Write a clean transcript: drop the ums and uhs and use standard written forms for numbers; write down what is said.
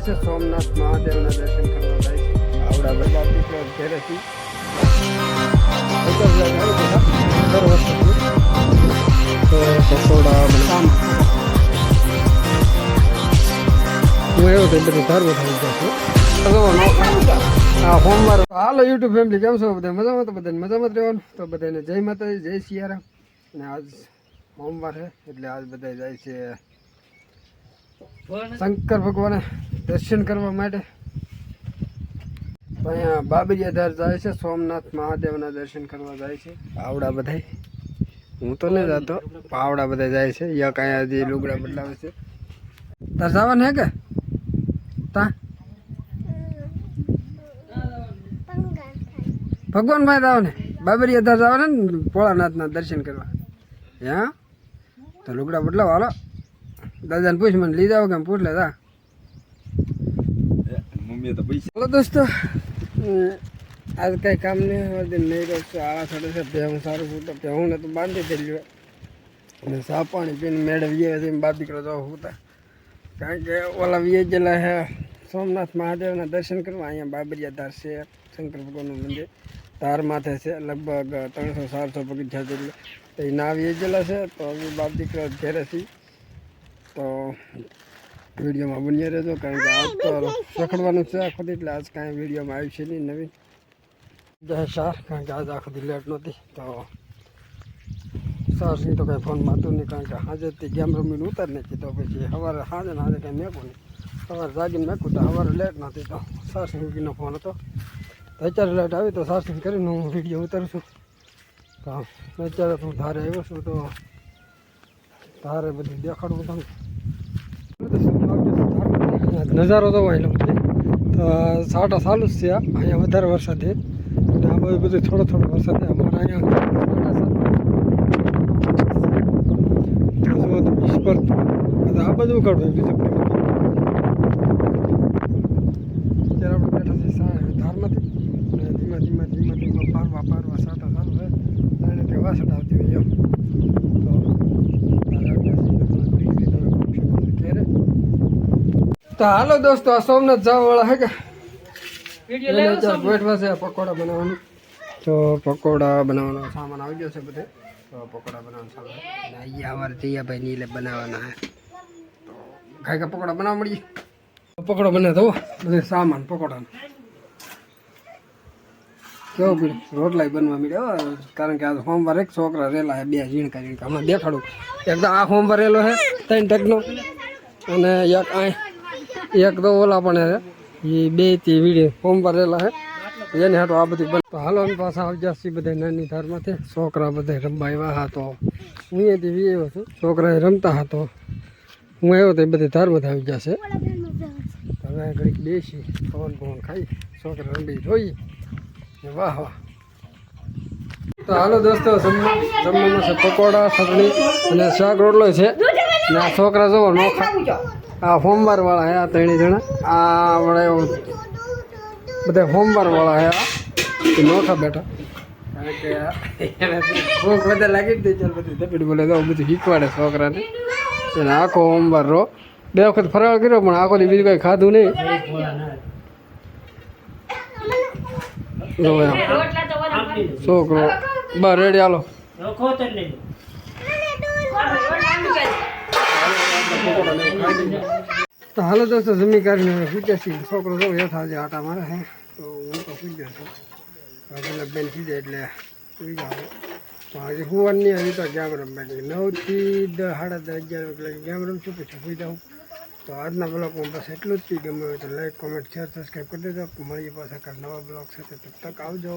છે સોમનાથ મહાદેવના દર્શન કરવા જાય છે. આવડા બધા દીકરા ઘરેથી દર વર્ષે તો પકોડા બનાવવા હું એવો તો બધું ધારવો થઈ જશે. હા સોમવાર. હાલો યુટ્યુબ ફેમિલી, કેમ છો બધા? મજામાં? તો બધાને મજામાં જ રહેવાનું. તો બધાને જય માતાજી, જય સિયારામ. અને આજ સોમવાર છે એટલે આજ બધા જાય છે શંકર ભગવાને દર્શન કરવા માટે. તો અહીંયા બાબરિયા ધાર જાય છે, સોમનાથ મહાદેવના દર્શન કરવા જાય છે આવડા બધા. હું તો નહીં જતો, આવડા બધા જાય છે. યા કાંઈ હજી લુગડા બદલાવે છે. તાર જવાનું હે કે તા ભગવાન ભાઈ જવાને બાબરિયા ધાર જવાના ને ભોળાનાથના દર્શન કરવા. હા તો લુગડા બદલાવ. હાલો દાદાને પૂછ, મને લઈ જાવ કેમ પૂછ લે તા. હાલો દોસ્તો, આજ કઈ કામ નહીં નહીં રહ્યો. આળા સાડે છે ભેહું સારું ફૂટો ભેહું ને તો બાંધી દેલ્યું અને સા પાણી પીને મેળવીએ બાપ દીકરો જવા ફૂટા. કારણ કે ઓલા વીએ ગયેલા હે સોમનાથ મહાદેવના દર્શન કરવા. અહીંયા બાબરિયા ધાર છે, શંકર ભગવાનનું મંદિર ધાર માથે છે. લગભગ 300-400 પગથિયા જેટલું તો એ ના વીએ ગયેલા છે. તો હવે બાપ દીકરો ઘરેથી તો વિડીયોમાં બન્યા રહેજો. કારણ કે આજ તો રખડવાનું છે આખો દી, એટલે આજ કાંઈ વિડીયોમાં આવ્યું છે નહીં નવીન જય સાર. કારણ કે આજ આખો દી લેટ નહોતી તો સારસિંહ તો કાંઈ ફોન મારતું નહીં. કારણ કે હાજરથી ગેમ રમીને ઉતાર નાખી. તો પછી સવારે હાજે કાંઈ મેકું નહીં. સવારે જાગીને મેકું તો સવારે લેટ નહોતી. તો સારસિંહ ઉગીનો ફોન હતો તો અત્યારે લેટ આવી તો સારસિંહ કરીને હું વિડીયો ઉતારું છું. તો અત્યારે હું ધારે આવ્યો છું તો ધારે બધું દેખાડવું તમને. નજારો તો હોય તો સાટા ચાલુ જ છે. અહીંયા વધારે વરસાદ છે અને આ બધું થોડો થોડો વરસાદ છે. અમારા અહીંયા આ બધું કાઢવું બીજું. અત્યારે આપણે બેઠા છીએ ધારમાંથી અને ધીમા ધીમા પારવા સાટા ચાલુ છે. એને કે વાસટ આવતી હોય એમ. તો હાલો દોસ્તો, આ સોમનાથ જવા વાળા હે કે બેઠવા છે પકોડા બનાવવાનું. તો પકોડા બનાવવાનો સામાન આવી ગયો છે બધે. તો પકોડા બનાવવાનો સામાન અહીંયા અમારે જૈયાભાઈ નીલે બનાવવાના હે. તો ખાઈ કા પકોડા બનાવવા મળીએ. પકોડા બને તો બધે સામાન પકોડાનો કેવો પીડે રોટલા બનવા મળ્યા. કારણ કે આ સોમવાર એક છોકરા રેલા હે, 2 ઝીણકા હમણાં દેખાડું. એક તો આ સોમવાર રેલો હે 3 ટકનો અને એક તો ઓલા પણ હે એ 2 થી વીડિયો સોમવાર રેલા હે એને હાટો આ બધી બન. તો હાલો અમે પાછા આવી જશે બધા નાની ધારમાંથી. છોકરા બધા રમવા આવ્યા હા તો હું અહીંયાથી આવ્યો છું. છોકરા રમતા હા તો હું આવ્યો તો એ બધી ધારમાંથી આવી જશે. હવે ઘડીક બેસી પવન ખાઈ છોકરા રમી જોઈએ. વાહ વાહ. તો હાલો દોસ્તો, જમવામાં છે પકોડા, ચટણી અને શાક રોટલો છે. ને આ છોકરા જોવો નોખા, આ સોમવાર વાળા હે આ 3 જણા. આ વડે બધા સોમવાર વાળા હે આ નોખા બેઠા. કારણ કે ભૂખ બધા લાગી જ દે. ચાલ બધી ધપીડ બોલે તો બધું શીખવાડે છોકરાને. અને આખો સોમવાર રો 2 વખત ફરાળ કર્યો પણ આખો દી બીજું કંઈ ખાધું નહીં. છોકરો બા રેડી. હાલો તો હાલો દોસ્તો, જમી કરીને પૂછ્યા છીએ. છોકરો જો હેઠા આજે આટા મારે હે તો હું તો પૂછ ગયો છું. પેલા બેન થઈ જાય એટલે સુઈ જાવ. તો આજે સુવાની હજી તો ગેમ રમવા 9 થી 10, 10:30, 11 વાગે ગેમ રમશું પછી સુઈ જાઉં. તો આજના બ્લોગમાં બસ એટલું જ. ગમે હોય તો લાઈક, કોમેન્ટ, શેર, સબસ્ક્રાઈબ કરી દેજો. મળીએ પાછા નવા બ્લોગ સાથે. તબ તક આવજો.